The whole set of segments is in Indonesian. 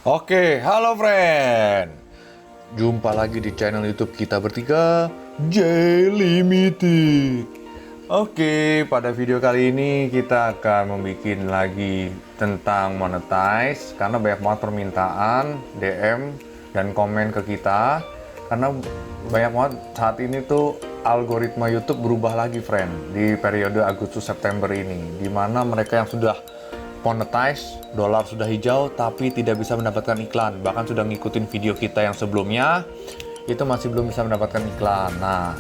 Oke, halo friend. Jumpa lagi di channel YouTube kita bertiga, J Limited. Oke, pada video kali ini kita akan membuat lagi tentang monetize karena banyak banget permintaan, DM dan komen ke kita. Karena banyak banget saat ini tuh algoritma YouTube berubah lagi, friend, di periode Agustus September ini, dimana mereka yang sudah monetize, dolar sudah hijau tapi tidak bisa mendapatkan iklan, bahkan sudah ngikutin video kita yang sebelumnya itu masih belum bisa mendapatkan iklan. Nah,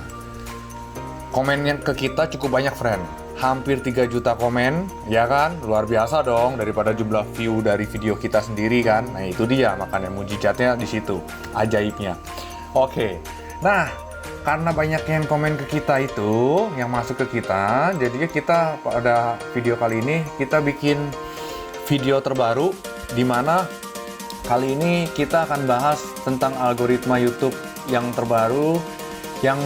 komen yang ke kita cukup banyak, friend, hampir 3 juta komen, ya kan? Luar biasa dong daripada jumlah view dari video kita sendiri kan. Nah, itu dia makanya mujizatnya di situ, ajaibnya. Oke, nah karena banyak yang komen ke kita itu, yang masuk ke kita, jadinya kita pada video kali ini kita bikin video terbaru, di mana kali ini kita akan bahas tentang algoritma YouTube yang terbaru, yang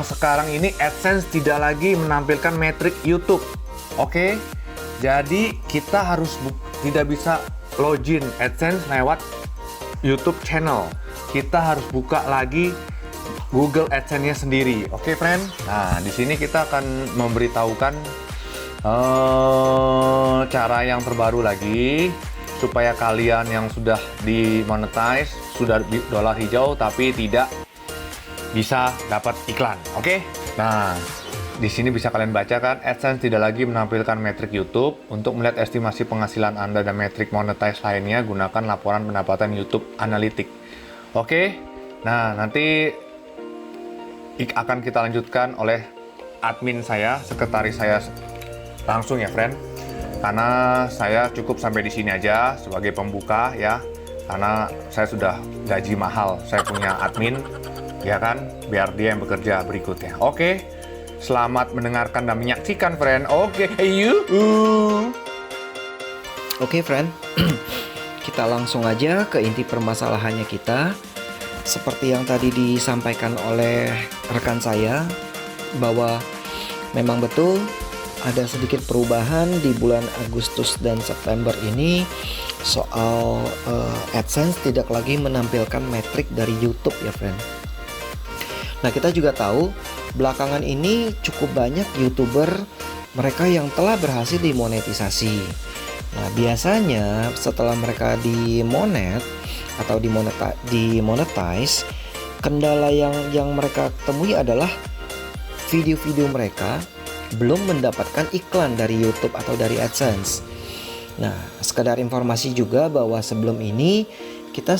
sekarang ini AdSense tidak lagi menampilkan metrik YouTube. Oke, jadi kita harus tidak bisa login AdSense lewat YouTube channel. Kita harus buka lagi Google AdSense-nya sendiri. Oke, friend. Nah, di sini kita akan memberitahukan cara yang terbaru lagi supaya kalian yang sudah dimonetize, sudah dolar hijau tapi tidak bisa dapat iklan. Oke? Nah, di sini bisa kalian baca kan, AdSense tidak lagi menampilkan metrik YouTube. Untuk melihat estimasi penghasilan Anda dan metrik monetize lainnya, gunakan laporan pendapatan YouTube Analytics. Oke? Nah, nanti akan kita lanjutkan oleh admin saya, sekretaris saya langsung ya, friend. Karena saya cukup sampai di sini aja sebagai pembuka ya. Karena saya sudah gaji mahal, saya punya admin, ya kan, biar dia yang bekerja berikutnya. Oke, selamat mendengarkan dan menyaksikan, friend. Oke, yuk. Oke, friend. Kita langsung aja ke inti permasalahannya kita. Seperti yang tadi disampaikan oleh rekan saya, bahwa memang betul ada sedikit perubahan di bulan Agustus dan September ini soal AdSense tidak lagi menampilkan metrik dari YouTube ya, friend. Nah, kita juga tahu belakangan ini cukup banyak YouTuber mereka yang telah berhasil dimonetisasi. Nah, biasanya setelah mereka dimonetize, kendala yang mereka temui adalah video-video mereka belum mendapatkan iklan dari YouTube atau dari AdSense. Nah, sekedar informasi juga bahwa sebelum ini kita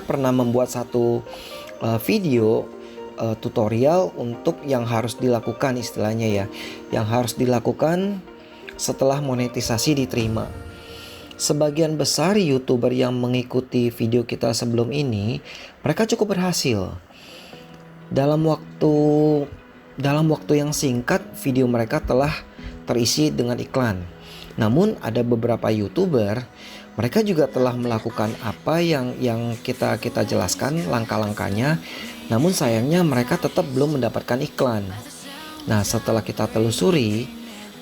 pernah membuat satu video tutorial untuk yang harus dilakukan, istilahnya ya, yang harus dilakukan setelah monetisasi diterima. Sebagian besar YouTuber yang mengikuti video kita sebelum ini, mereka cukup berhasil. Dalam waktu yang singkat, video mereka telah terisi dengan iklan. Namun ada beberapa YouTuber, mereka juga telah melakukan apa yang kita jelaskan langkah-langkahnya. Namun sayangnya mereka tetap belum mendapatkan iklan. Nah, setelah kita telusuri,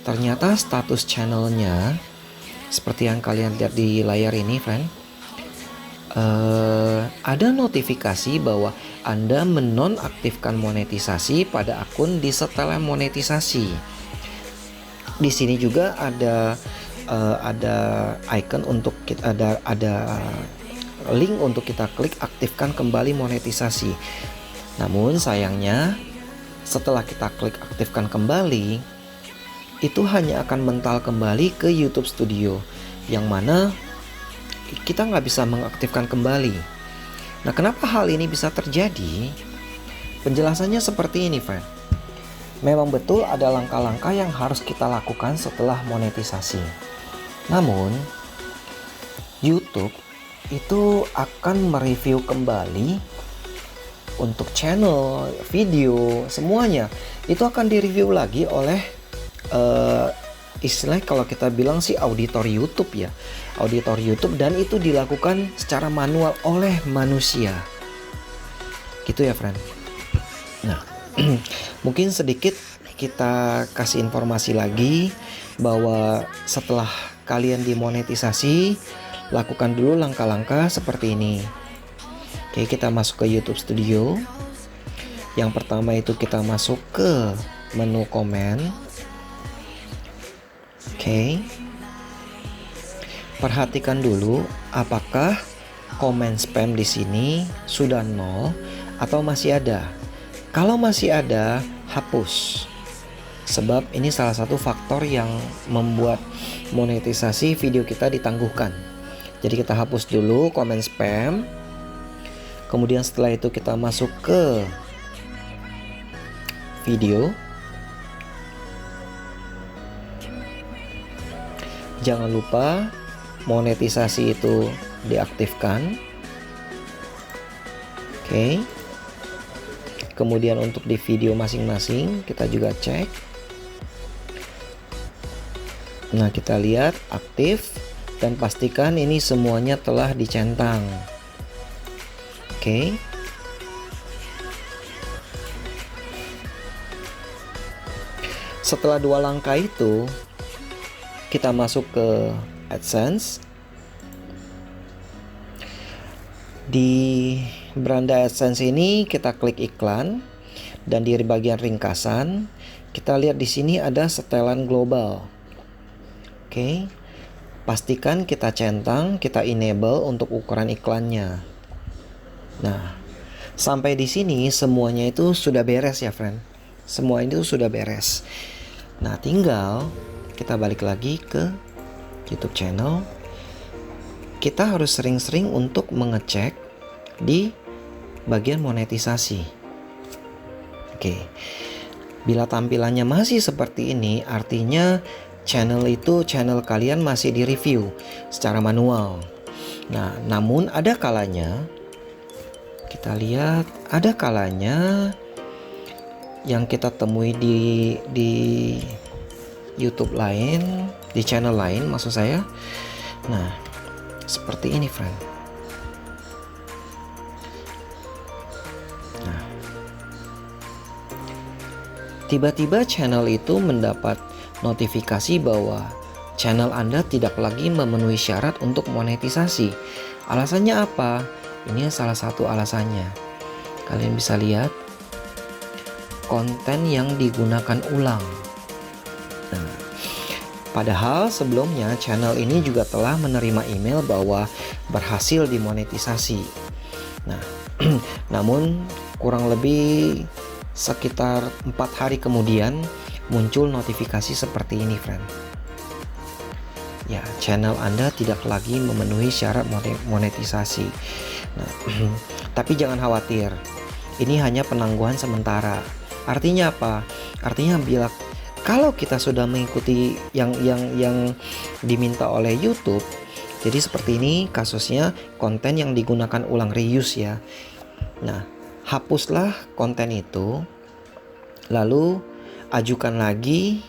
ternyata status channelnya seperti yang kalian lihat di layar ini, friend. Ada notifikasi bahwa Anda menonaktifkan monetisasi pada akun di setelah monetisasi. Di sini juga ada icon untuk kita, ada link untuk kita klik aktifkan kembali monetisasi. Namun sayangnya setelah kita klik aktifkan kembali, itu hanya akan mental kembali ke YouTube Studio, yang mana kita nggak bisa mengaktifkan kembali. Nah, kenapa hal ini bisa terjadi? Penjelasannya seperti ini, friend. Memang betul ada langkah-langkah yang harus kita lakukan setelah monetisasi. Namun, YouTube itu akan mereview kembali untuk channel, video, semuanya. Itu akan direview lagi oleh istilahnya kalau kita bilang sih auditor YouTube ya, auditor YouTube, dan itu dilakukan secara manual oleh manusia, gitu ya, friend. Nah, mungkin sedikit kita kasih informasi lagi bahwa setelah kalian dimonetisasi, lakukan dulu langkah-langkah seperti ini. Oke, kita masuk ke YouTube Studio. Yang pertama itu kita masuk ke menu komen. Oke. Perhatikan dulu apakah komen spam di sini sudah nol atau masih ada. Kalau masih ada, hapus. Sebab ini salah satu faktor yang membuat monetisasi video kita ditangguhkan. Jadi kita hapus dulu komen spam. Kemudian setelah itu kita masuk ke video. Jangan lupa monetisasi itu diaktifkan. Oke. Kemudian untuk di video masing-masing kita juga cek. Nah, kita lihat aktif dan pastikan ini semuanya telah dicentang. Oke. Setelah 2 langkah itu, kita masuk ke AdSense. Di beranda AdSense ini kita klik iklan dan di bagian ringkasan kita lihat di sini ada setelan global. Oke. Pastikan kita centang, kita enable untuk ukuran iklannya. Nah, sampai di sini semuanya itu sudah beres ya, friend. Semua itu sudah beres. Nah, tinggal kita balik lagi ke YouTube channel. Kita harus sering-sering untuk mengecek di bagian monetisasi. Oke. Bila tampilannya masih seperti ini, artinya channel kalian masih direview secara manual. Nah, namun ada kalanya kita lihat ada kalanya yang kita temui di YouTube lain, di channel lain maksud saya. Nah, seperti ini, friend. Nah, tiba-tiba channel itu mendapat notifikasi bahwa channel Anda tidak lagi memenuhi syarat untuk monetisasi. Alasannya apa? Ini salah satu alasannya. Kalian bisa lihat konten yang digunakan ulang. Nah, padahal sebelumnya channel ini juga telah menerima email bahwa berhasil dimonetisasi. Nah, namun kurang lebih sekitar 4 hari kemudian muncul notifikasi seperti ini, friend. Ya, channel Anda tidak lagi memenuhi syarat monetisasi. Nah, tapi jangan khawatir. Ini hanya penangguhan sementara. Artinya apa? Artinya kalau kita sudah mengikuti yang diminta oleh YouTube, jadi seperti ini kasusnya, konten yang digunakan ulang, reuse ya. Nah, hapuslah konten itu, lalu ajukan lagi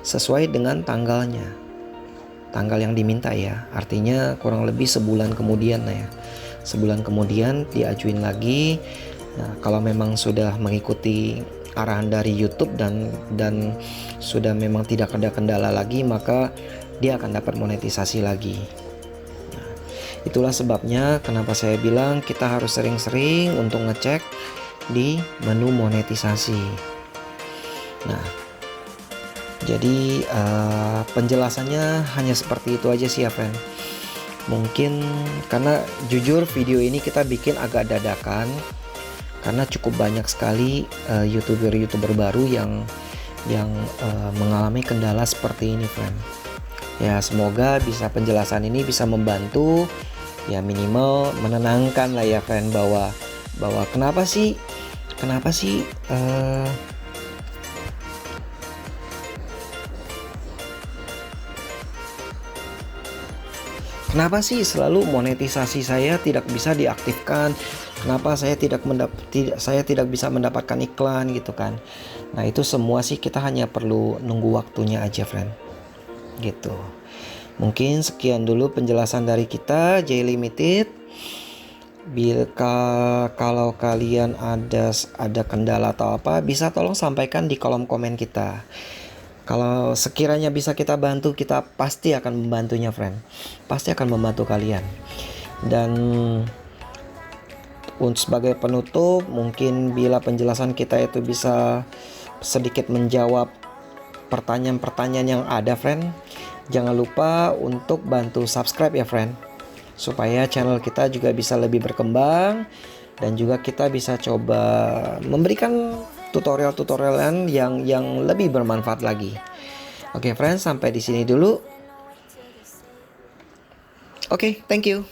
sesuai dengan tanggalnya, tanggal yang diminta ya. Artinya kurang lebih sebulan kemudian ya. Sebulan kemudian diajuin lagi. Nah, kalau memang sudah mengikuti arahan dari YouTube dan sudah memang tidak ada kendala lagi, maka dia akan dapat monetisasi lagi. Nah, itulah sebabnya kenapa saya bilang kita harus sering-sering untuk ngecek di menu monetisasi. Nah, jadi penjelasannya hanya seperti itu aja sih ya, friend. Mungkin karena jujur video ini kita bikin agak dadakan karena cukup banyak sekali youtuber baru yang mengalami kendala seperti ini, friend. Ya, semoga penjelasan ini bisa membantu, ya minimal menenangkan lah ya, friend, bahwa kenapa sih kenapa sih selalu monetisasi saya tidak bisa diaktifkan? Kenapa saya tidak bisa mendapatkan iklan gitu kan? Nah, itu semua sih kita hanya perlu nunggu waktunya aja, friend. Gitu. Mungkin sekian dulu penjelasan dari kita J Limited. Kalau kalian ada kendala atau apa, bisa tolong sampaikan di kolom komen kita. Kalau sekiranya bisa kita bantu, kita pasti akan membantunya, friend. Pasti akan membantu kalian. Dan sebagai penutup, mungkin bila penjelasan kita itu bisa sedikit menjawab pertanyaan-pertanyaan yang ada, friend, jangan lupa untuk bantu subscribe ya, friend, supaya channel kita juga bisa lebih berkembang dan juga kita bisa coba memberikan tutorial-tutorialan yang lebih bermanfaat lagi. Oke, friends, sampai di sini dulu. Oke, thank you.